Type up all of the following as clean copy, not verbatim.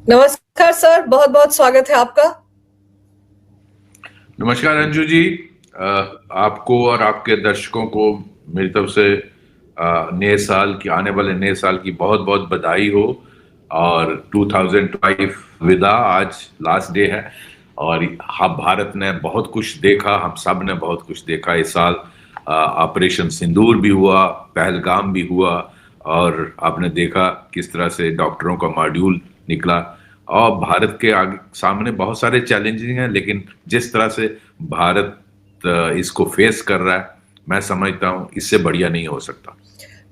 नमस्कार सर, बहुत बहुत स्वागत है आपका। नमस्कार अंजू जी। आपको और आपके दर्शकों को मेरी तरफ से नए साल की आने वाले नए साल की बहुत बहुत बधाई हो। और 2005 विदा, आज लास्ट डे है। और हम भारत ने बहुत कुछ देखा, हम सब ने बहुत कुछ देखा इस साल। ऑपरेशन सिंदूर भी हुआ, पहलगाम भी हुआ, और आपने देखा किस तरह से डॉक्टरों का मॉड्यूल निकला। और भारत के आगे सामने बहुत सारे चैलेंजिंग हैं, लेकिन जिस तरह से भारत इसको फेस कर रहा है, मैं समझता हूं इससे बढ़िया नहीं हो सकता।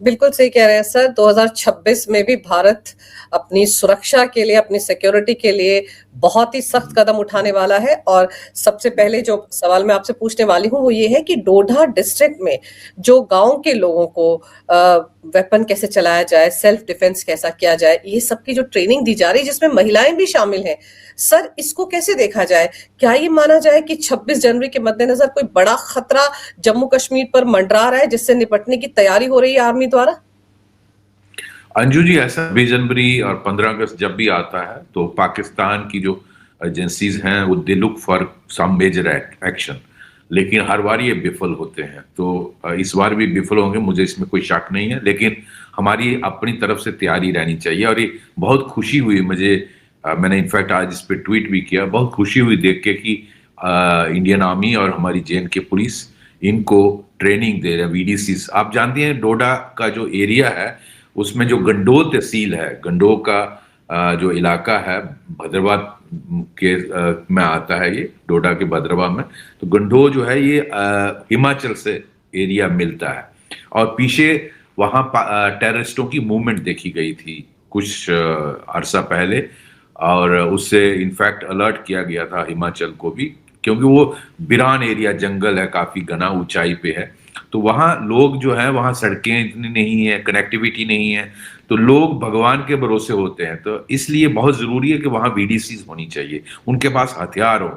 बिल्कुल सही कह रहे हैं सर। 2026 में भी भारत अपनी सुरक्षा के लिए, अपनी सिक्योरिटी के लिए बहुत ही सख्त कदम उठाने वाला है। और सबसे पहले जो सवाल मैं आपसे पूछने वाली हूँ वो ये है कि डोडा डिस्ट्रिक्ट में जो गांव के लोगों को वेपन कैसे चलाया जाए, सेल्फ डिफेंस कैसा किया जाए, ये सबकी जो ट्रेनिंग दी जा रही है जिसमें महिलाएं भी शामिल हैं, सर इसको कैसे देखा जाए? क्या ये माना जाए कि 26 जनवरी के मद्देनजर कोई बड़ा खतरा जम्मू कश्मीर पर मंडरा रहा है जिससे निपटने की तैयारी हो रही है आर्मी द्वारा? अंजू जी, ऐसा 20 जनवरी और 15 अगस्त जब भी आता है तो पाकिस्तान की जो एजेंसीज हैं वो they look for some major action, लेकिन हर बार ये विफल होते हैं। तो इस बार भी विफल होंगे, मुझे इसमें कोई शक नहीं है। लेकिन हमारी अपनी तरफ से तैयारी रहनी चाहिए। और ये बहुत खुशी हुई मुझे, मैंने इनफैक्ट आज इस पे ट्वीट भी किया, बहुत खुशी हुई देख के कि इंडियन आर्मी और हमारी जे के पुलिस इनको ट्रेनिंग दे रहे हैं। वीडीसी, आप जानती हैं डोडा का जो एरिया है उसमें जो गंडोह तहसील है, गंडोह का जो इलाका है भद्रवाह के में आता है, ये डोडा के भद्रवाह में। तो गंडोह जो है ये हिमाचल से एरिया मिलता है। और पीछे वहां टेररिस्टों की मूवमेंट देखी गई थी कुछ अरसा पहले, और उससे इनफैक्ट अलर्ट किया गया था हिमाचल को भी, क्योंकि वो बिरान एरिया, जंगल है, काफी घना ऊंचाई पे है। तो वहाँ लोग जो है, वहाँ सड़कें इतनी नहीं है, कनेक्टिविटी नहीं है, तो लोग भगवान के भरोसे होते हैं। तो इसलिए बहुत जरूरी है कि वहाँ वीडीसी होनी चाहिए, उनके पास हथियार हो।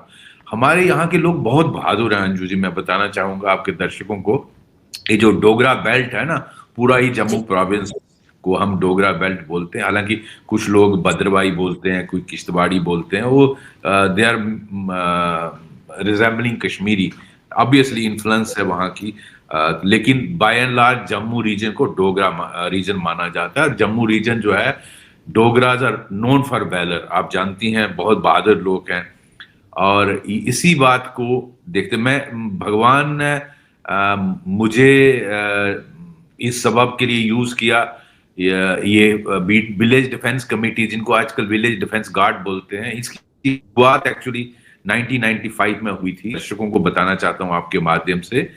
हमारे यहाँ के लोग बहुत बहादुर हैं अंजू जी। मैं बताना चाहूंगा आपके दर्शकों को, ये जो डोगरा बेल्ट है ना, पूरा ही जम्मू जी। प्रोविंस को हम डोगरा बेल्ट बोलते हैं। हालांकि कुछ लोग भद्रवाही बोलते हैं, कोई किश्तवाड़ी बोलते हैं, वो they are resembling Kashmiri, obviously influence है वहाँ की। लेकिन by and large Jammu region को डोगरा रीजन माना जाता है। जम्मू रीजन जो है, Dogras are known for valour, आप जानती हैं, बहुत बहादुर लोग हैं। और इसी बात को देखते मैं, भगवान ने मुझे इस सबब के लिए यूज किया। ये विलेज डिफेंस कमेटी, जिनको आजकल विलेज डिफेंस गार्ड बोलते हैं, इसकी शुरुआत एक्चुअली 1995 में हुई थी। दर्शकों को बताना चाहता हूं आपके माध्यम से,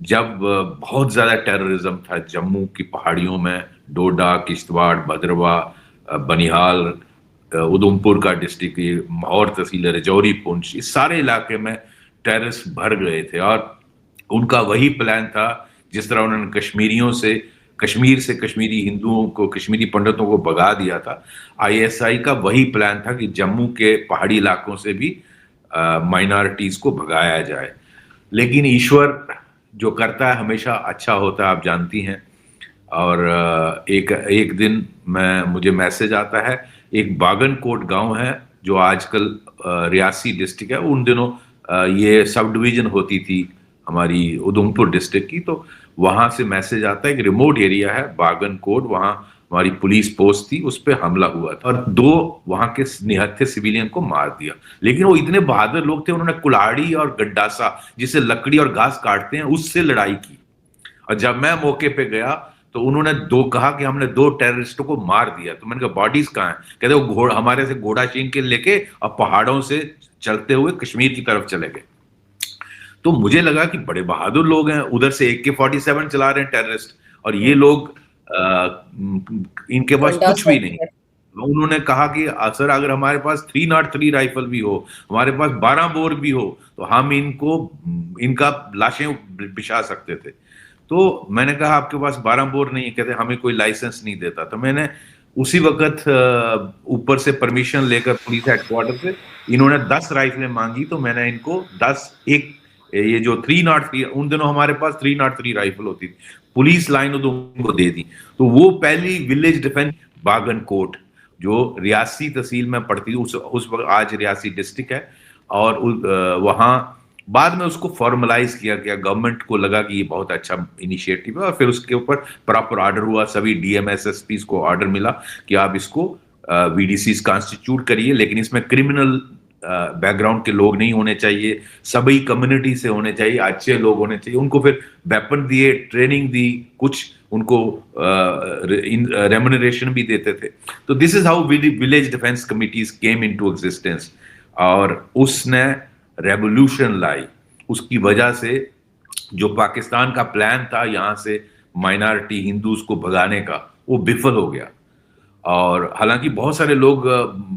जब बहुत ज्यादा टेररिज्म था जम्मू की पहाड़ियों में, डोडा, किश्तवाड़, भद्रवाह, बनिहाल, उधमपुर का डिस्ट्रिक्ट, ये माहौर तहसील, रजौरी, पुंछ, इस सारे इलाके में टेररिस्ट भर गए थे। और उनका वही प्लान था, जिस तरह उन्होंने कश्मीर से कश्मीरी हिंदुओं को, कश्मीरी पंडितों को भगा दिया था, आईएसआई का वही प्लान था कि जम्मू के पहाड़ी इलाकों से भी माइनॉरिटीज को भगाया जाए। लेकिन ईश्वर जो करता है हमेशा अच्छा होता है, आप जानती हैं। और एक एक दिन मुझे मैसेज आता है, एक बागनकोट गांव है जो आजकल रियासी डिस्ट्रिक्ट है, उन दिनों ये सब डिवीजन होती थी हमारी उधमपुर डिस्ट्रिक्ट की। तो वहां से मैसेज आता है कि रिमोट एरिया है बागनकोट, वहां हमारी पुलिस पोस्ट थी, उस पर हमला हुआ था और 2 वहां के निहत्थे सिविलियन को मार दिया। लेकिन वो इतने बहादुर लोग थे, उन्होंने कुल्हाड़ी और गड्डासा, जिसे लकड़ी और घास काटते हैं, उससे लड़ाई की। और जब मैं मौके पे गया तो उन्होंने कहा कि हमने 2 टेररिस्टों को मार दिया। तो मैंने कहा बॉडीज कहाँ हैं? कहते वो हमारे से घोड़ा छीन के लेके और पहाड़ों से चलते हुए कश्मीर की तरफ चले गए। तो मुझे लगा कि बड़े बहादुर लोग हैं, उधर से AK-47 चला रहे हैं टेररिस्ट, और ये लोग इनके पास कुछ गंडासा भी नहीं। भी है। उन्होंने कहा कि सर, अगर हमारे पास 303 राइफल भी हो, हमारे पास 12 बोर भी हो, तो हम इनका लाशें बिछा सकते थे। तो मैंने कहा आपके पास 12 बोर नहीं है? कहते हमें कोई लाइसेंस नहीं देता। तो मैंने उसी वक्त ऊपर से परमिशन लेकर पुलिस हेडक्वार्टर से, इन्होंने 10 राइफलें मांगी, तो मैंने इनको 10, एक ये जो 303, उन दिनों हमारे पास 303 राइफल होती थी, पुलिस लाइन उनको दे दी। तो वो पहली विलेज डिफेंस बागनकोट, जो रियासी तहसील में पड़ती है, उस वक्त आज रियासी डिस्ट्रिक्ट है, और वहाँ बाद में उसको फॉर्मलाइज किया गया। गवर्नमेंट को लगा कि ये बहुत अच्छा इनिशिएटिव है, और फिर उसके ऊपर प्रॉपर ऑर्डर हुआ, सभी डीएमएसएसपी को ऑर्डर मिला कि आप इसको वीडीसीज कॉन्स्टिट्यूट करिए, लेकिन इसमें क्रिमिनल बैकग्राउंड के लोग नहीं होने चाहिए, सभी कम्युनिटी से होने चाहिए, अच्छे लोग होने चाहिए। उनको फिर वेपन दिए, ट्रेनिंग दी, कुछ उनको रेम्युनरेशन भी देते थे। तो this is how village defence committees came into existence, और उसने रेवोल्यूशन लाई। उसकी वजह से जो पाकिस्तान का प्लान था यहाँ से माइनॉरिटी हिंदूज को भगाने का, वो विफल हो गया। और हालांकि बहुत सारे लोग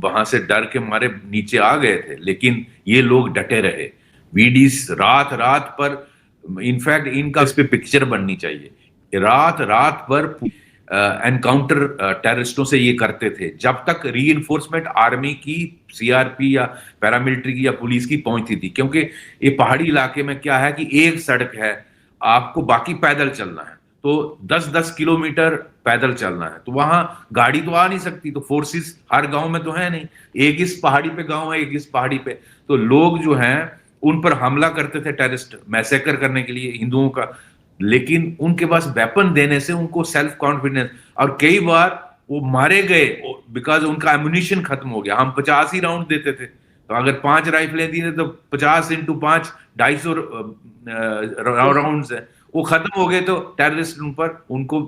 वहां से डर के मारे नीचे आ गए थे, लेकिन ये लोग डटे रहे। वीडीज रात रात पर, इनफैक्ट इनका इस पे पिक्चर बननी चाहिए, रात रात पर एनकाउंटर टेररिस्टों से ये करते थे, जब तक रीइंफोर्समेंट आर्मी की, सीआरपी या पैरामिलिट्री की या पुलिस की पहुंचती थी। क्योंकि ये पहाड़ी इलाके में क्या है कि एक सड़क है, आपको बाकी पैदल चलना है, तो 10-10 किलोमीटर पैदल चलना है, तो वहां गाड़ी तो आ नहीं सकती, तो फोर्सेस हर गांव में तो है नहीं, एक इस पहाड़ी पे गांव है, एक इस पहाड़ी पे, तो लोग जो हैं उन पर हमला करते थे, टेररिस्ट मैसेकर करने के लिए हिंदुओं का। लेकिन उनके पास वेपन देने से उनको सेल्फ कॉन्फिडेंस, और कई बार वो मारे गए बिकॉज उनका एम्युनिशन खत्म हो गया। हम 50 ही राउंड देते थे, तो अगर 5 राइफलें दी तो 50 × 5 250 राउंड है, वो खत्म हो गए, तो टेररिस्ट उन पर उनको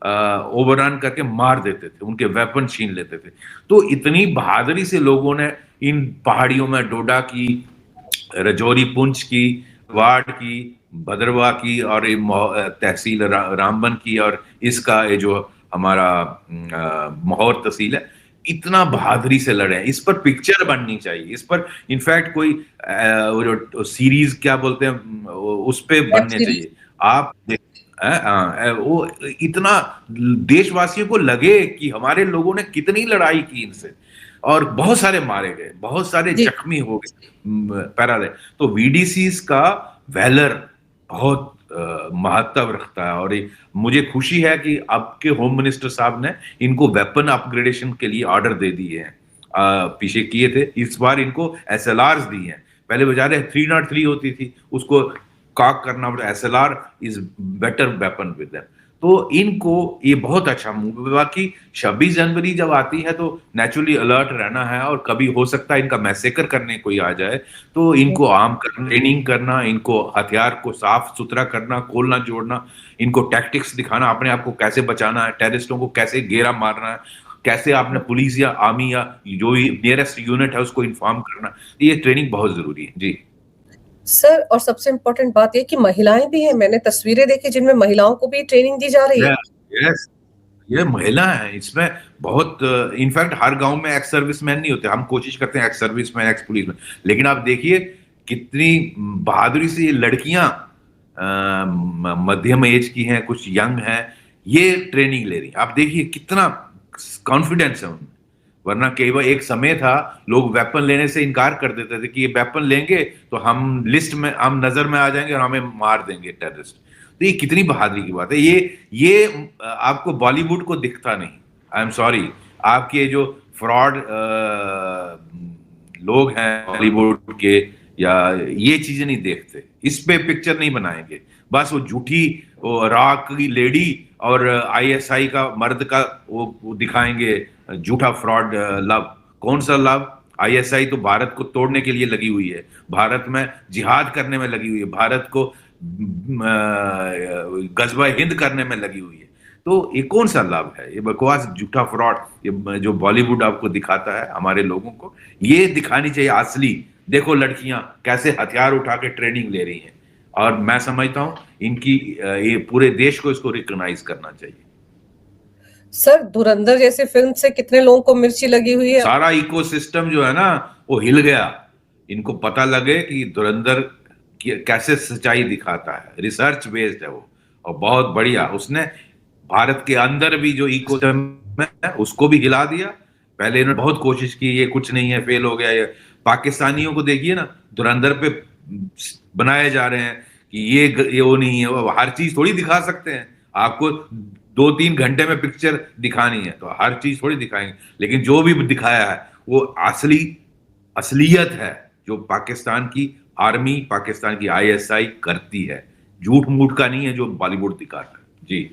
ओवररन करके मार देते थे, उनके वेपन छीन लेते थे। तो इतनी बहादुरी से लोगों ने इन पहाड़ियों में डोडा की, रजौरी पुंछ की, वार्ड की, भद्रवा की, और तहसील रामबन की, और इसका ये जो हमारा माहौर तहसील है, इतना बहादुरी से लड़े हैं। इस पर पिक्चर बननी चाहिए, इस पर इनफैक्ट कोई वो जो सीरीज क्या बोलते हैं उस पे बनने चाहिए। आप वो इतना देशवासियों को लगे कि हमारे लोगों ने कितनी लड़ाई की इनसे, और बहुत सारे मारे गए, बहुत सारे जख्मी हो गए पैराले। तो वीडीसीज का वैलर बहुत महत्व रखता है, और मुझे खुशी है कि आपके होम मिनिस्टर साहब ने इनको वेपन अपग्रेडेशन के लिए ऑर्डर दे दिए हैं। पीछे किए थे, इस बार इनको एसएलआर दी हैं। पहले बेचारे 303 होती थी, उसको कॉक करना पड़ता, SLR is better weapon with them. तो इनको ये बहुत अच्छा मूव। बाकी 26 जनवरी जब आती है तो नेचुरली अलर्ट रहना है, और कभी हो सकता है इनका मैसेकर करने कोई आ जाए, तो इनको आर्म करना, ट्रेनिंग करना, इनको हथियार को साफ सुथरा करना, खोलना जोड़ना, इनको टैक्टिक्स दिखाना, अपने आप को कैसे बचाना है, टेररिस्टों को कैसे घेरा मारना है, कैसे आपने पुलिस या आर्मी या जो भी नियरेस्ट यूनिट है उसको इन्फॉर्म करना, ये ट्रेनिंग बहुत जरूरी है। जी सर, और सबसे इम्पोर्टेंट बात ये कि महिलाएं भी हैं, मैंने तस्वीरें देखी जिनमें महिलाओं को भी ट्रेनिंग दी जा रही है। यस, ये महिला है इसमें बहुत। इनफैक्ट हर गांव में एक्स सर्विसमैन नहीं होते, हम कोशिश करते हैं एक्स सर्विसमैन, एक्स पुलिसमैन, लेकिन आप देखिए कितनी बहादुरी से ये लड़कियां मध्यम एज की हैं, कुछ यंग हैं, ये ट्रेनिंग ले रही हैं। आप देखिए कितना कॉन्फिडेंस है उनमें। वरना कई बार एक समय था लोग वेपन लेने से इनकार कर देते थे कि ये वेपन लेंगे तो हम लिस्ट में, हम नजर में आ जाएंगे और हमें मार देंगे टेररिस्ट। तो ये कितनी बहादुरी की बात है। ये आपको बॉलीवुड को दिखता नहीं। आई एम सॉरी, आपके जो फ्रॉड लोग हैं बॉलीवुड के, या ये चीजें नहीं देखते, इस पे पिक्चर नहीं बनाएंगे। बस वो झूठी राक की लेडी और आईएसआई का मर्द का वो दिखाएंगे, झूठा फ्रॉड लव। कौन सा लव? आईएसआई तो भारत को तोड़ने के लिए लगी हुई है, भारत में जिहाद करने में लगी हुई है, भारत को गजवा हिंद करने में लगी हुई है। तो ये कौन सा लव है? ये बकवास झूठा फ्रॉड, ये जो बॉलीवुड आपको दिखाता है हमारे लोगों को, ये दिखानी चाहिए असली। देखो लड़कियां कैसे हथियार उठा के ट्रेनिंग ले रही हैं, और मैं समझता हूं इनकी ये पूरे देश को इसको रिकॉग्नाइज करना चाहिए। सर, धुरंधर जैसे फिल्म से कितने लोगों को मिर्ची लगी हुई है। सारा इकोसिस्टम जो है ना वो हिल गया। इनको पता लगे कि धुरंधर कैसे सच्चाई दिखाता है, रिसर्च बेस्ड है वो, और बहुत बढ़िया। उसने भारत के अंदर भी जो इकोसिस्टम है उसको भी हिला दिया। पहले इन्होंने बहुत कोशिश की, ये कुछ नहीं है, फेल हो गया। ये पाकिस्तानियों को देखिए ना, धुरंधर पे बनाए जा रहे हैं कि ये वो नहीं है, वो हर चीज थोड़ी दिखा सकते हैं। आपको 2-3 घंटे में पिक्चर दिखानी है तो हर चीज थोड़ी दिखाएंगे, लेकिन जो भी दिखाया है वो असलियत है जो पाकिस्तान की आर्मी, पाकिस्तान की आईएसआई करती है, झूठ मूठ का नहीं है जो बॉलीवुड दिखा रहा है। जी।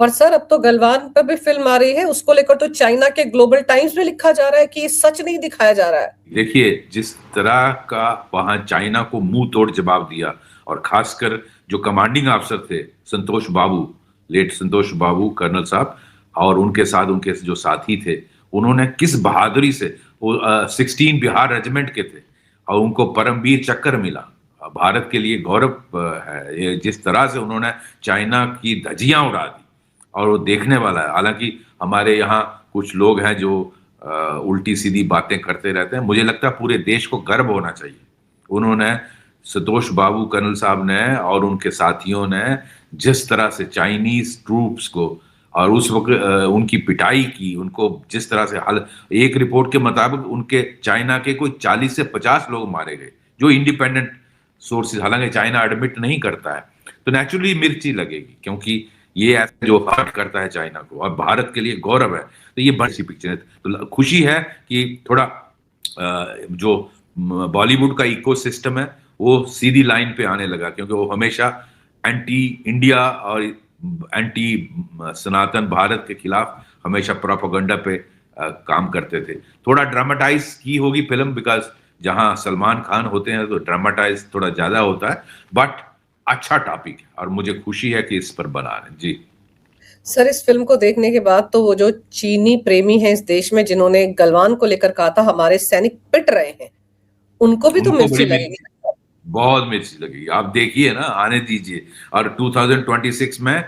और सर अब तो गलवान पर भी फिल्म आ रही है, उसको लेकर तो चाइना के ग्लोबल टाइम्स में लिखा जा रहा है कि ये सच नहीं दिखाया जा रहा है। देखिए जिस तरह का वहां चाइना को मुंह तोड़ जवाब दिया, और खासकर जो कमांडिंग अफसर थे संतोष बाबू, लेट संतोष बाबू कर्नल साहब, और उनके साथ उनके जो साथी थे, उन्होंने किस बहादुरी से, वो 16 बिहार रेजिमेंट के थे और उनको परमवीर चक्र मिला। भारत के लिए गौरव है ये, जिस तरह से उन्होंने चाइना की धज्जियां उड़ा दी, और वो देखने वाला है। हालांकि हमारे यहाँ कुछ लोग हैं जो उल्टी सीधी बातें करते रहते हैं, मुझे लगता है पूरे देश को गर्व होना चाहिए। उन्होंने, संतोष बाबू कर्नल साहब ने और उनके साथियों ने जिस तरह से चाइनीज ट्रूप्स को, और उस वक्त उनकी पिटाई की, उनको जिस तरह से एक रिपोर्ट के मुताबिक उनके चाइना के कोई 40 से 50 लोग मारे गए, जो इंडिपेंडेंट सोर्सेज, हालांकि चाइना एडमिट नहीं करता है, तो नेचुरली मिर्ची लगेगी, क्योंकि ये ऐसे जो हर्ट करता है चाइना को, और भारत के लिए गौरव है। तो ये बड़ी सी पिक्चर है, तो खुशी है कि थोड़ा जो बॉलीवुड का इकोसिस्टम है वो सीधी लाइन पे आने लगा, क्योंकि वो हमेशा एंटी इंडिया और एंटी सनातन भारत के खिलाफ हमेशा प्रोपेगेंडा पे काम करते थे। थोड़ा ड्रामेटाइज की होगी फिल्म, बिकॉज जहां सलमान खान होते हैं तो ड्रामेटाइज थोड़ा ज्यादा होता है, बट अच्छा टॉपिक है और मुझे खुशी है कि इस पर बना रहे हैं। जी सर इस फिल्म को देखने के बाद तो वो जो चीनी प्रेमी हैं इस देश में, जिन्होंने गलवान को लेकर कहा था हमारे सैनिक पिट रहे हैं, उनको भी तो उनको मिर्ची बड़ी लगेगी। बहुत मिर्ची लगेगी, आप देखिए ना, आने दीजिए। और 2026 में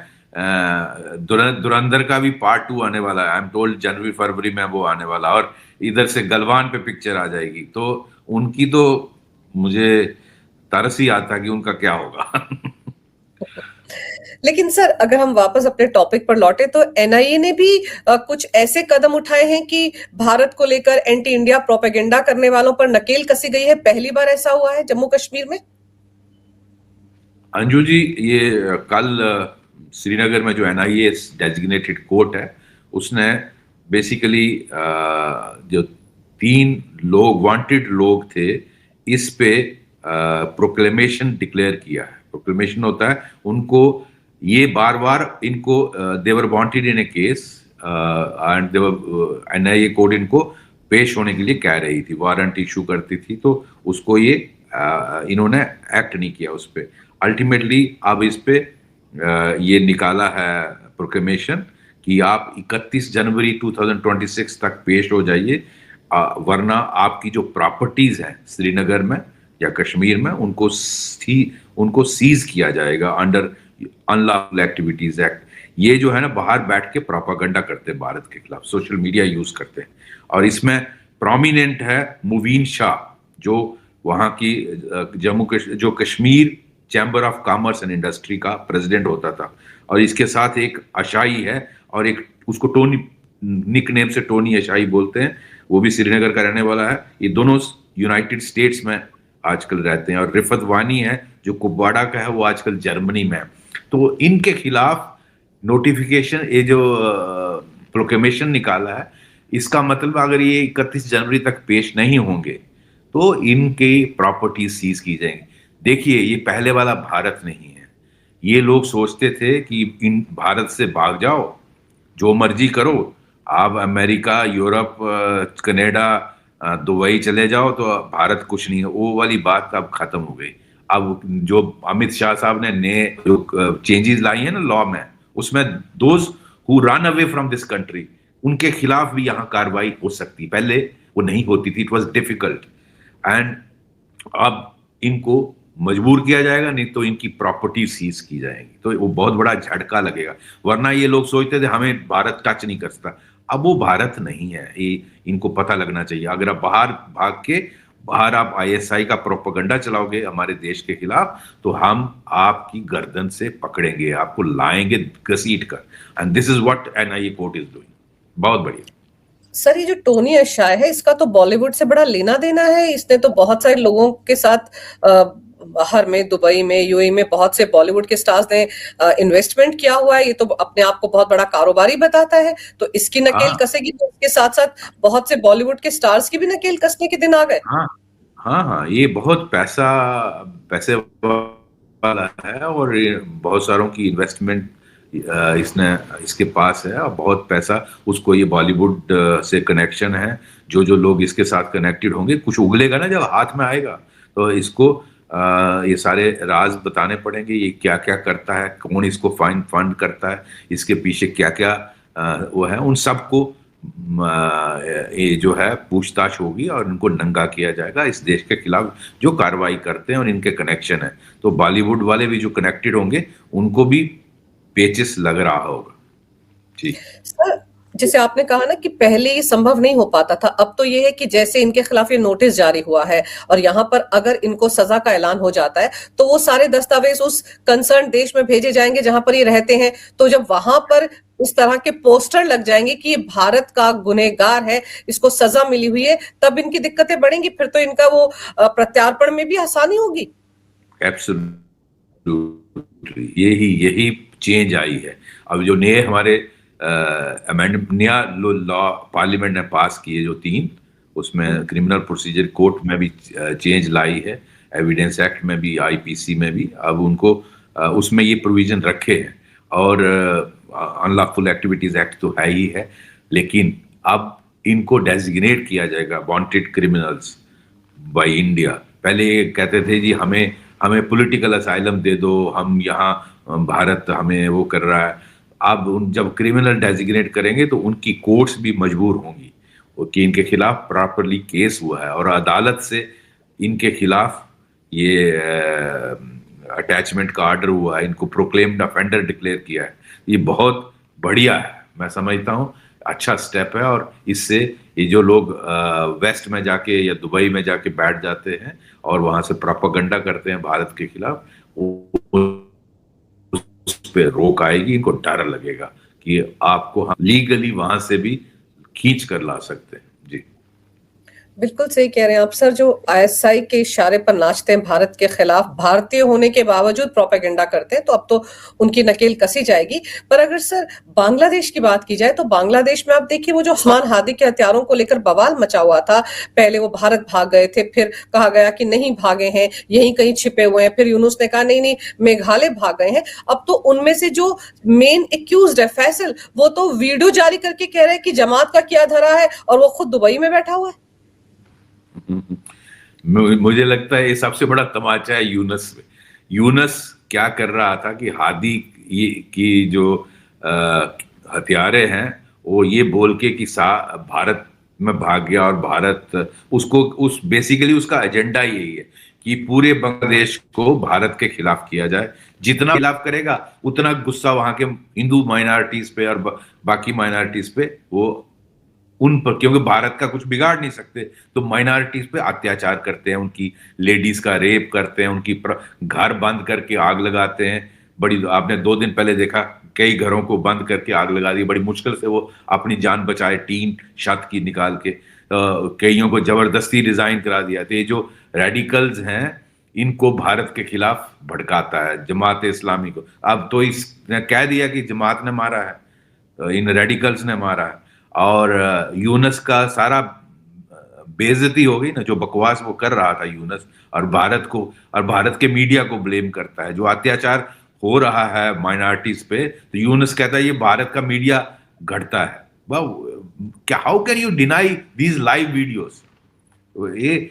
धुरंधर का भी पार्ट 2 आने वाला है, आई एम टोल्ड जनवरी फरवरी में वो आने वाला, और इधर से गलवान पे पिक्चर आ जाएगी, तो उनकी तो मुझे तरस ही आता कि उनका क्या होगा। लेकिन सर अगर हम वापस अपने टॉपिक पर लौटे तो एनआईए ने भी कुछ ऐसे कदम उठाए हैं कि भारत को लेकर एंटी इंडिया प्रोपेगेंडा करने वालों पर नकेल कसी गई है। पहली बार ऐसा हुआ है जम्मू कश्मीर में। अंजू जी, ये कल श्रीनगर में जो एनआईए डेजिग्नेटेड कोर्ट है, उसने बेसिकली जो 3 लोग वांटेड लोग थे, इस पे प्रोक्लेमेशन डिक्लेयर किया है। प्रोक्लेमेशन होता है उनको, ये बार बार इनको they were wanted in a case and they were NIA court इनको पेश होने के लिए कह रही थी, वारंट इशू करती थी, तो उसको ये इन्होंने एक्ट नहीं किया उस पर। अल्टीमेटली अब इस पे ये निकाला है प्रोक्लेमेशन कि आप 31 जनवरी 2026 तक पेश हो जाइए, वरना आपकी जो प्रॉपर्टीज हैं श्रीनगर में या कश्मीर में उनको सीज किया जाएगा अंडर अनलॉफुल एक्टिविटीज एक्ट। ये जो है ना, बाहर बैठ के प्रोपेगेंडा करते हैं भारत के खिलाफ, सोशल मीडिया यूज करते हैं, और इसमें प्रोमिनेंट है मुबीन शाह, जो वहां की जो Kashmir chamber of commerce and industry का प्रेसिडेंट होता था, और इसके साथ एक अशाई है, और एक उसको टोनी, निक नेम से टोनी अशाई बोलते हैं, वो भी श्रीनगर का रहने वाला है। ये दोनों यूनाइटेड स्टेट्स में आजकल रहते हैं, और रिफत वानी है जो कुपवाड़ा का है, वो आजकल जर्मनी में है। तो इनके खिलाफ नोटिफिकेशन, ये जो प्रोक्लेमेशन निकाला है, इसका मतलब अगर ये 31 जनवरी तक पेश नहीं होंगे तो इनकी प्रॉपर्टी सीज की जाएंगी। देखिए, ये पहले वाला भारत नहीं है। ये लोग सोचते थे कि इन भारत से भाग जाओ, जो मर्जी करो, आप अमेरिका, यूरोप, कनाडा, दुबई चले जाओ तो भारत कुछ नहीं है। वो वाली बात अब खत्म हो गई। अब जो अमित शाह साहब ने नए जो चेंजेस लाई हैं ना लॉ में, उसमें those who run away from this country, उनके खिलाफ भी यहाँ कार्रवाई हो सकती। पहले वो नहीं होती थी, इट वाज डिफिकल्ट, एंड अब इनको मजबूर किया जाएगा, नहीं तो इनकी प्रॉपर्टी सीज की जाएगी, तो वो बहुत बड़ा झटका लगेगा। वरना ये लोग सोचते थे हमें भारत टच नहीं कर सकता, अब वो भारत नहीं है, ये इनको पता लगना चाहिए। अगर आप बाहर भाग के बाहर आप आईएसआई का प्रोपेगेंडा चलाओगे हमारे देश के खिलाफ, तो हम आपकी गर्दन से पकड़ेंगे, आपको लाएंगे घसीट कर, and this is what NIA court is doing. बहुत बढ़िया सर, ये जो टोनी अशाय है, इसका तो बॉलीवुड से बड़ा लेना देना है। इसने तो बहुत सारे लोगों के साथ बाहर में, दुबई में, यूएई में बहुत से बॉलीवुड के स्टार्स ने इन्वेस्टमेंट किया हुआ है। ये तो अपने आप को बहुत बड़ा कारोबारी बताता है। तो इसकी नकेल हाँ कसेगी तो इसके साथ-साथ बहुत से बॉलीवुड के स्टार्स की भी नकेल कसने के दिन आ गए। हाँ हाँ हाँ, ये बहुत पैसे वाला है, और ये बहुत सारों की इन्वेस्टमेंट इसने इसके पास है, और बहुत पैसा उसको, ये बॉलीवुड से कनेक्शन है। जो जो लोग इसके साथ कनेक्टेड होंगे, कुछ उगलेगा ना जब हाथ में आएगा, तो इसको ये सारे राज बताने पड़ेंगे। ये क्या क्या करता है, कौन इसको फंड करता है, इसके पीछे क्या क्या वो है, उन सबको ये जो है पूछताछ होगी, और इनको नंगा किया जाएगा इस देश के खिलाफ जो कार्रवाई करते हैं और इनके कनेक्शन है। तो बॉलीवुड वाले भी जो कनेक्टेड होंगे, उनको भी पेचिस लग रहा होगा। जी। सर, जैसे आपने कहा ना कि पहले ये संभव नहीं हो पाता था, अब तो ये है कि जैसे इनके खिलाफ ये नोटिस जारी हुआ है और यहाँ पर अगर इनको सजा का ऐलान हो जाता है, तो वो सारे दस्तावेज उस कंसर्न देश में भेजे जाएंगे जहां पर ये रहते हैं। तो जब वहां पर इस तरह के पोस्टर लग जाएंगे कि ये भारत का गुनहगार है, इसको सजा मिली हुई है, तब इनकी दिक्कतें बढ़ेंगी। फिर तो इनका वो प्रत्यार्पण में भी आसानी होगी। एब्सोल्युटली, यही यही चेंज आई है। अब जो नए हमारे नया लॉ पार्लियामेंट ने पास किए जो 3, उसमें क्रिमिनल प्रोसीजर कोड में भी चेंज लाई है, एविडेंस एक्ट में भी, आईपीसी में भी। अब उनको उसमें ये प्रोविजन रखे हैं, और अनलॉफुल एक्टिविटीज एक्ट तो है ही है, लेकिन अब इनको डेजिग्नेट किया जाएगा वांटेड क्रिमिनल्स बाय इंडिया। पहले ये कहते थे जी हमें हमें पॉलिटिकल असाइलम दे दो, हम यहाँ भारत हमें वो कर रहा है। अब जब क्रिमिनल डेजिग्नेट करेंगे तो उनकी कोर्ट्स भी मजबूर होंगी कि इनके खिलाफ प्रॉपरली केस हुआ है, और अदालत से इनके खिलाफ ये अटैचमेंट का ऑर्डर हुआ है, इनको प्रोक्लेम्ड ऑफेंडर डिक्लेयर किया है। ये बहुत बढ़िया है, मैं समझता हूँ अच्छा स्टेप है। और इससे ये जो लोग वेस्ट में जाके या दुबई में जाके बैठ जाते हैं और वहां से प्रोपेगेंडा करते हैं भारत के खिलाफ, उस पे रोक आएगी। इनको डर लगेगा कि आपको हम लीगली वहां से भी खींच कर ला सकते हैं। जी बिल्कुल सही कह रहे हैं आप सर। जो आईएसआई के इशारे पर नाचते हैं भारत के खिलाफ, भारतीय होने के बावजूद प्रोपेगेंडा करते हैं, तो अब तो उनकी नकेल कसी जाएगी। पर अगर सर बांग्लादेश की बात की जाए, तो बांग्लादेश में आप देखिए वो जो उस्मान हादी के हत्यारों को लेकर बवाल मचा हुआ था, पहले वो भारत भाग गए थे, फिर कहा गया कि नहीं भागे हैं, यहीं कहीं छिपे हुए हैं, फिर यूनुस ने कहा नहीं नहीं मेघालय भाग गए हैं। अब तो उनमें से जो मेन एक्यूज है फैसल, वो तो वीडियो जारी करके कह रहे हैं कि जमात का क्या धरा है, और वो खुद दुबई में बैठा हुआ है। मुझे लगता है ये सबसे बड़ा तमाचा है यूनस में। यूनस क्या कर रहा था कि हादी की जो हथियारे हैं, वो ये बोल के कि भारत में भाग गया, और भारत उसको उस बेसिकली उसका एजेंडा यही है कि पूरे बांग्लादेश को भारत के खिलाफ किया जाए। जितना खिलाफ करेगा उतना गुस्सा वहां के हिंदू माइनॉरिटीज पे और बाकी माइनॉरिटीज पे वो उन पर, क्योंकि भारत का कुछ बिगाड़ नहीं सकते, तो माइनॉरिटीज पे अत्याचार करते हैं, उनकी लेडीज का रेप करते हैं, उनकी घर बंद करके आग लगाते हैं। बड़ी आपने 2 दिन पहले देखा कई घरों को बंद करके आग लगा दी, बड़ी मुश्किल से वो अपनी जान बचाए, टीन छत की निकाल के। कईयों को जबरदस्ती रिजाइन करा दिया। तो ये जो रेडिकल्स हैं, इनको भारत के खिलाफ भड़काता है जमात इस्लामी को। अब तो इसने कह दिया कि जमात ने मारा है, तो इन रेडिकल्स ने मारा है, और यूनस का सारा बेइज्जती हो गई ना, जो बकवास वो कर रहा था यूनस, और भारत को और भारत के मीडिया को ब्लेम करता है। जो अत्याचार हो रहा है माइनॉरिटीज पे, तो यूनस कहता है ये भारत का मीडिया घड़ता है। वाह, क्या, how can you deny these live videos? ये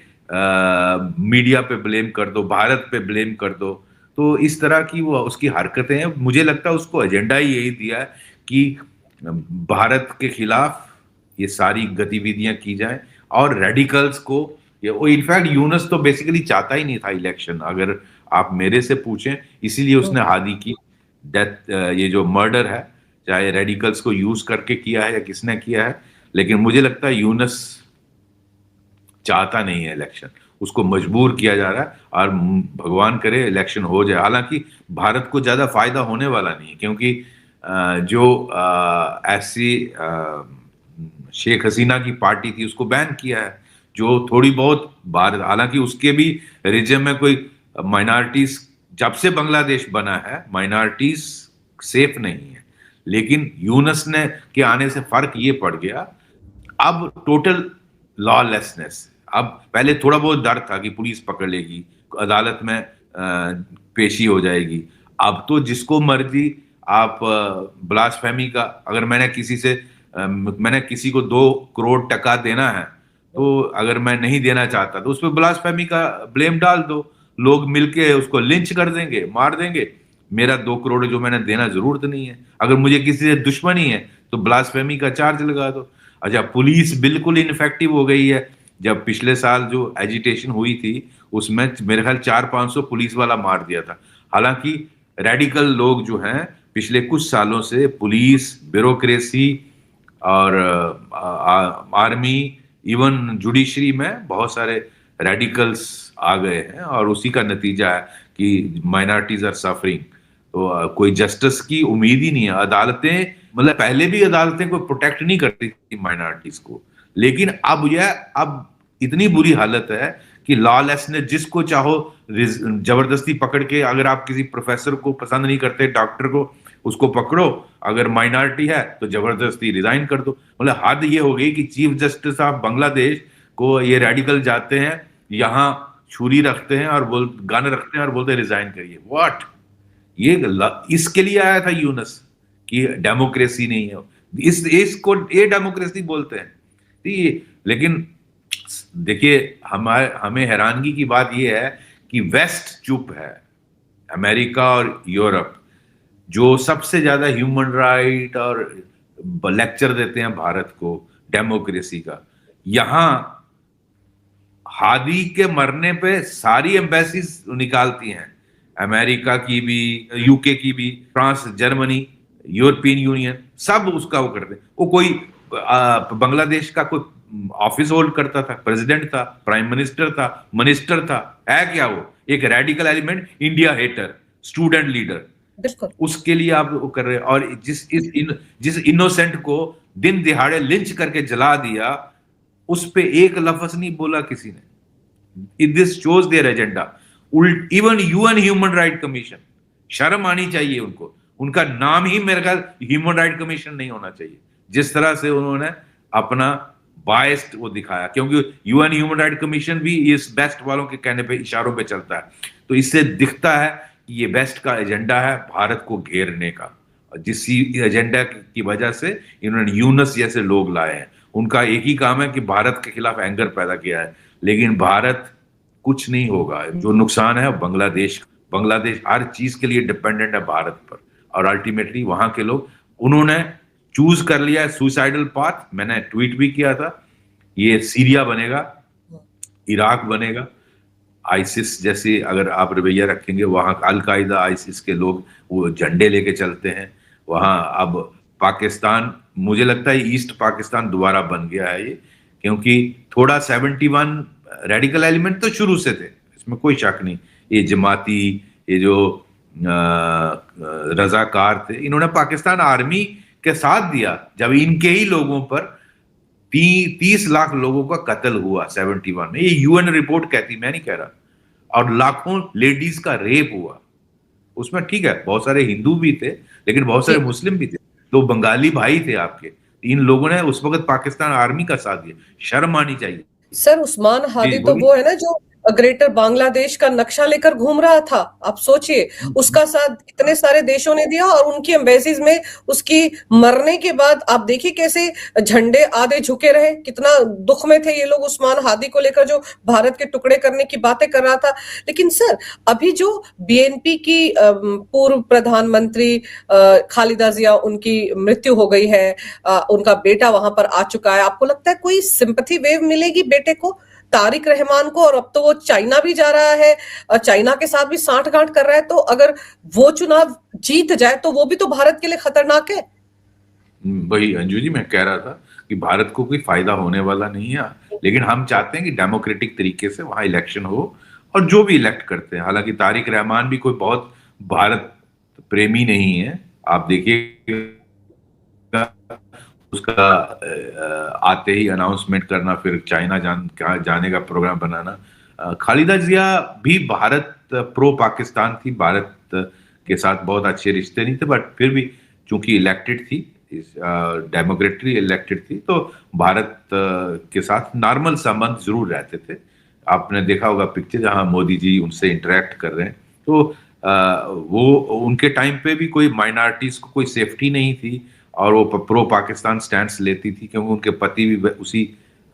मीडिया पे ब्लेम कर दो, भारत पे ब्लेम कर दो। तो इस तरह की वो उसकी हरकतें हैं। मुझे लगता है उसको एजेंडा ही यही दिया है कि भारत के खिलाफ ये सारी गतिविधियां की जाए, और रेडिकल्स को इनफैक्ट यूनस तो बेसिकली चाहता ही नहीं था इलेक्शन, अगर आप मेरे से पूछें। इसीलिए उसने हादी की डेथ, ये जो मर्डर है, चाहे रेडिकल्स को यूज करके किया है या किसने किया है, लेकिन मुझे लगता है यूनस चाहता नहीं है इलेक्शन, उसको मजबूर किया जा रहा है। और भगवान करे इलेक्शन हो जाए। हालांकि भारत को ज्यादा फायदा होने वाला नहीं है, क्योंकि जो ऐसी शेख हसीना की पार्टी थी उसको बैन किया है, जो थोड़ी बहुत भारत, हालांकि उसके भी रीजन में कोई माइनॉरिटीज जब से बांग्लादेश बना है माइनॉरिटीज सेफ नहीं है, लेकिन यूनस ने के आने से फर्क ये पड़ गया, अब टोटल लॉलेसनेस। अब पहले थोड़ा बहुत डर था कि पुलिस पकड़ लेगी, अदालत में पेशी हो जाएगी, अब तो जिसको मर्जी आप ब्लास्फेमी का, अगर मैंने किसी को 2 करोड़ टका देना है, तो अगर मैं नहीं देना चाहता तो उस पर ब्लास्फेमी का ब्लेम डाल दो, लोग मिलके उसको लिंच कर देंगे, मार देंगे। मेरा 2 करोड़ जो मैंने देना जरूरत नहीं है। अगर मुझे किसी से दुश्मनी है तो ब्लास्फेमी का चार्ज लगा दो। अच्छा, पुलिस बिल्कुल इनफेक्टिव हो गई है। जब पिछले साल जो एजिटेशन हुई थी उसमें मेरे ख्याल 400-500 पुलिस वाला मार दिया था। हालांकि रेडिकल लोग जो हैं पिछले कुछ सालों से पुलिस, ब्यूरोक्रेसी और आर्मी, इवन जुडिशरी में बहुत सारे रेडिकल्स आ गए हैं, और उसी का नतीजा है कि माइनॉरिटीज आर सफरिंग। तो कोई जस्टिस की उम्मीद ही नहीं है। अदालतें, मतलब पहले भी अदालतें कोई प्रोटेक्ट नहीं करती थी माइनॉरिटीज को, लेकिन अब इतनी बुरी हालत है कि लॉलेस ने जिसको चाहो जबरदस्ती पकड़ के, अगर आप किसी प्रोफेसर को पसंद नहीं करते, डॉक्टर को, उसको पकड़ो, अगर माइनॉरिटी है तो जबरदस्ती रिजाइन कर दो। मतलब हद ये हो गई कि चीफ जस्टिस ऑफ बांग्लादेश को ये रेडिकल जाते हैं, यहाँ छुरी रखते हैं और गन रखते हैं और बोलते हैं रिजाइन करिए। व्हाट, इसके लिए आया था यूनस कि डेमोक्रेसी नहीं है, इसको ये डेमोक्रेसी बोलते हैं। लेकिन देखिए, हमें हैरानगी की बात यह है कि वेस्ट चुप है। अमेरिका और यूरोप जो सबसे ज्यादा ह्यूमन राइट और लेक्चर देते हैं भारत को डेमोक्रेसी का, यहां हादी के मरने पे सारी एम्बेसीज निकालती हैं, अमेरिका की भी, यूके की भी, फ्रांस, जर्मनी, यूरोपियन यूनियन, सब उसका वो करते हैं। वो कोई बांग्लादेश का कोई ऑफिस होल्ड करता था, प्रेसिडेंट था, प्राइम मिनिस्टर था, है क्या वो? एक radical element, India hater, student leader, उसके लिए आप वो कर रहे हैं। और जिस इनोसेंट को दिन दिहाड़े लिंच करके जला दिया, उस पे एक लफ्ज नहीं बोला किसी ने। This shows their agenda. Even UN human right commission, शर्म आनी चाहिए उनको, उनका नाम ही मेरे ख्याल ह्यूमन राइट कमीशन नहीं होना चाहिए, जिस तरह से उन्होंने अपना बायस्ड वो दिखाया। क्योंकि यूएन ह्यूमन राइट कमीशन भी इस बेस्ट वालों के कहने पे, इशारों पे चलता है। तो इससे दिखता है कि ये बेस्ट का एजेंडा है भारत को घेरने का, जिस एजेंडा की वजह से इन्होंने यूनस जैसे लोग लाए हैं। उनका एक ही काम है कि भारत के खिलाफ एंगर पैदा किया है, लेकिन भारत कुछ नहीं होगा। जो नुकसान है बांग्लादेश हर चीज के लिए डिपेंडेंट है भारत पर, और अल्टीमेटली वहां के लोग, उन्होंने चूज कर लिया है सुसाइडल पाथ। मैंने ट्वीट भी किया था, ये सीरिया बनेगा, इराक बनेगा। आईसिस जैसे अगर आप रवैया रखेंगे, वहां अल-कायदा, आईसिस के लोग वो झंडे लेके चलते हैं वहां। अब पाकिस्तान, मुझे लगता है ईस्ट पाकिस्तान दोबारा बन गया है ये, क्योंकि थोड़ा 71 रेडिकल एलिमेंट तो शुरू से थे, इसमें कोई शक नहीं। ये जमाती, ये जो रजाकार थे, इन्होंने पाकिस्तान आर्मी के साथ दिया जब इनके ही लोगों पर 30 लाख लोगों का कत्ल हुआ 71 में। ये यूएन रिपोर्ट कहती, मैं नहीं कह रहा। और लाखों लेडीज का रेप हुआ उसमें। ठीक है, बहुत सारे हिंदू भी थे, लेकिन बहुत सारे मुस्लिम भी थे। तो बंगाली भाई थे आपके, इन लोगों ने उस वक्त पाकिस्तान आर्मी का साथ दिया। शर्म आनी चाहिए। सर, उस्मान हादी तो वो है ना जो ग्रेटर बांग्लादेश का नक्शा लेकर घूम रहा था। आप सोचिए, उसका साथ इतने सारे देशों ने दिया, और उनकी एम्बेसीज में उसकी मरने के बाद आप देखिए कैसे झंडे आधे झुके रहे, कितना दुख में थे ये लोग उस्मान हादी को लेकर, जो भारत के टुकड़े करने की बातें कर रहा था। लेकिन सर, अभी जो बीएनपी की पूर्व प्रधानमंत्री खालिदा जिया, उनकी मृत्यु हो गई है, उनका बेटा वहां पर आ चुका है, आपको लगता है कोई सिंपैथी वेव मिलेगी बेटे को, तारिक रहमान को? और अब तो वो चाइना भी जा रहा है, चाइना के साथ भी सांठगांठ कर रहा है। तो अगर वो चुनाव जीत जाए तो वो भी तो भारत के लिए खतरनाक है। वही अंजू जी मैं कह रहा था कि भारत को कोई फायदा होने वाला नहीं है, लेकिन हम चाहते हैं कि डेमोक्रेटिक तरीके से वहां इलेक्शन हो, और जो भी इलेक्ट करते हैं। हालांकि तारिक रहमान भी कोई बहुत भारत प्रेमी नहीं है, आप देखिए उसका आते ही अनाउंसमेंट करना, फिर चाइना जाने का प्रोग्राम बनाना। खालिदा जिया भी भारत प्रो पाकिस्तान थी, भारत के साथ बहुत अच्छे रिश्ते नहीं थे, बट फिर भी चूंकि इलेक्टेड थी, डेमोक्रेटली इलेक्टेड थी, तो भारत के साथ नॉर्मल संबंध जरूर रहते थे। आपने देखा होगा पिक्चर जहां मोदी जी उनसे इंटरेक्ट कर रहे हैं, तो वो उनके टाइम पे भी कोई माइनॉरिटीज को कोई सेफ्टी नहीं थी, और वो प्रो पाकिस्तान स्टैंड लेती थी, क्योंकि उनके पति भी उसी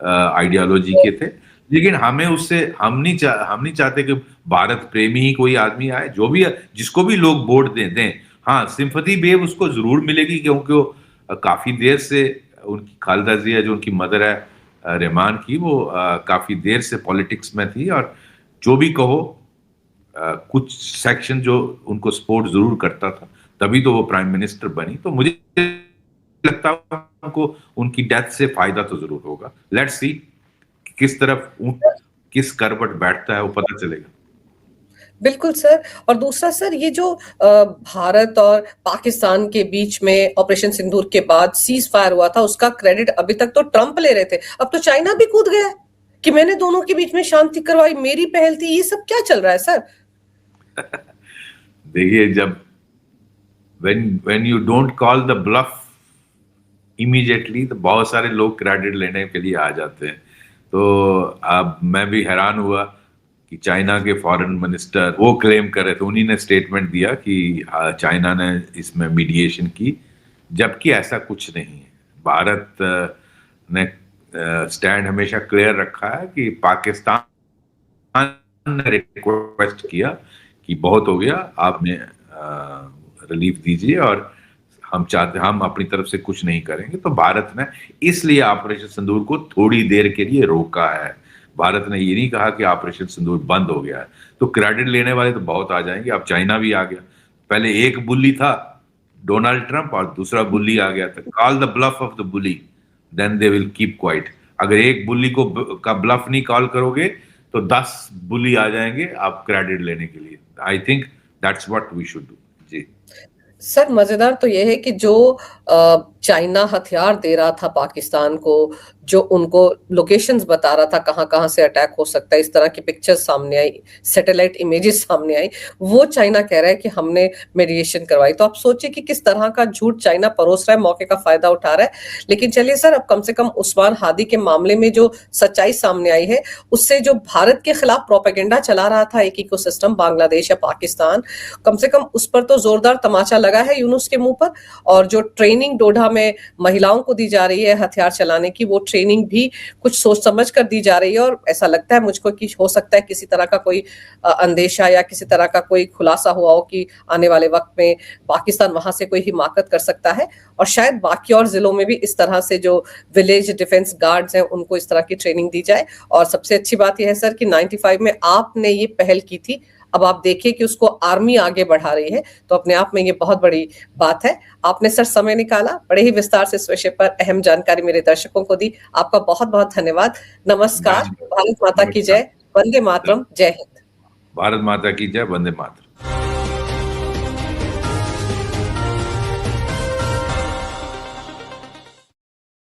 आइडियोलॉजी के थे। लेकिन हमें उससे हम नहीं चाहते कि भारत प्रेमी ही कोई आदमी आए, जो भी जिसको भी लोग वोट दें। हाँ, सिंपैथी वेव उसको जरूर मिलेगी, क्योंकि वो काफी देर से उनकी खालिदा जिया जो उनकी मदर है रहमान की, वो काफी देर से पॉलिटिक्स में थी, और जो भी कहो कुछ सेक्शन जो उनको सपोर्ट जरूर करता था, तभी तो वो प्राइम मिनिस्टर बनी। तो मुझे लगता है उनको उनकी डेथ से फायदा तो जरूर होगा। लेट्स सी किस तरफ किस करवट बैठता है, वो पता चलेगा। बिल्कुल सर। और दूसरा सर, ये जो भारत और पाकिस्तान के बीच में ऑपरेशन सिंदूर के बाद सीज फायर हुआ था, उसका क्रेडिट अभी तक तो ट्रंप ले रहे थे, अब तो चाइना भी कूद गया कि मैंने दोनों के बीच में शांति करवाई, मेरी पहल थी। ये सब क्या चल रहा है सर? देखिए, जब when you don't call the bluff immediately, तो बहुत सारे लोग क्रेडिट लेने के लिए आ जाते हैं। तो अब मैं भी हैरान हुआ कि चाइना के फॉरेन मिनिस्टर वो क्लेम कर रहे थे, उन्हीं ने स्टेटमेंट दिया कि चाइना ने इसमें मीडिएशन की, जबकि ऐसा कुछ नहीं है। भारत ने स्टैंड हमेशा क्लियर रखा है कि पाकिस्तान ने रिक्वेस्ट किया कि बहुत हो गया, आपने रिलीफ दीजिए, और हम अपनी तरफ से कुछ नहीं करेंगे। तो भारत ने इसलिए ऑपरेशन सिंदूर को थोड़ी देर के लिए रोका है। भारत ने ये नहीं कहा कि ऑपरेशन सिंदूर बंद हो गया है। तो क्रेडिट लेने वाले तो बहुत आ जाएंगे। अब चाइना भी आ गया, पहले एक बुल्ली था डोनाल्ड ट्रंप, और दूसरा बुल्ली आ गया था। Call the bluff of the bully, then they will keep quiet. अगर एक बुल्ली का ब्लफ नहीं कॉल करोगे, तो 10 बुली आ जाएंगे आप क्रेडिट लेने के लिए। I think that's what we should do. जी सर, मजेदार तो यह है कि जो चाइना हथियार दे रहा था पाकिस्तान को, जो उनको लोकेशंस बता रहा था कहां कहां से अटैक हो सकता है, इस तरह की पिक्चर्स सामने आई, सैटेलाइट इमेजेस सामने आई, वो चाइना कह रहा है कि हमने मेडिएशन करवाई। तो आप सोचिए कि किस तरह का झूठ चाइना परोस रहा है, मौके का फायदा उठा रहा है। लेकिन चलिए सर, अब कम से कम उस्मान हादी के मामले में जो सच्चाई सामने आई है, उससे जो भारत के खिलाफ प्रोपेगेंडा चला रहा था एक इकोसिस्टम बांग्लादेश या पाकिस्तान, कम से कम उस पर तो जोरदार तमाचा लगा है यूनुस के मुंह पर। और जो ट्रेनिंग डोडा में महिलाओं को दी जा रही है हथियार चलाने की, वो ट्रेनिंग भी कुछ सोच समझ कर दी जा रही है। और ऐसा लगता है मुझको कि हो सकता है किसी तरह का कोई अंदेशा या किसी तरह का कोई खुलासा हुआ हो कि आने वाले वक्त में पाकिस्तान वहां से कोई हिमाकत कर सकता है, और शायद बाकी और जिलों में भी इस तरह से जो विलेज डिफेंस गार्ड्स हैं उनको इस तरह की ट्रेनिंग दी जाए। और सबसे अच्छी बात यह है सर कि 95 में आपने ये पहल की थी, अब आप देखिए कि उसको आर्मी आगे बढ़ा रही है, तो अपने आप में ये बहुत बड़ी बात है। आपने सर समय निकाला, बड़े ही विस्तार से इस विषय पर अहम जानकारी मेरे दर्शकों को दी, आपका बहुत बहुत धन्यवाद। नमस्कार। भारत माता की जय, वंदे मातरम, जय हिंद। भारत माता की जय, वंदे मातरम।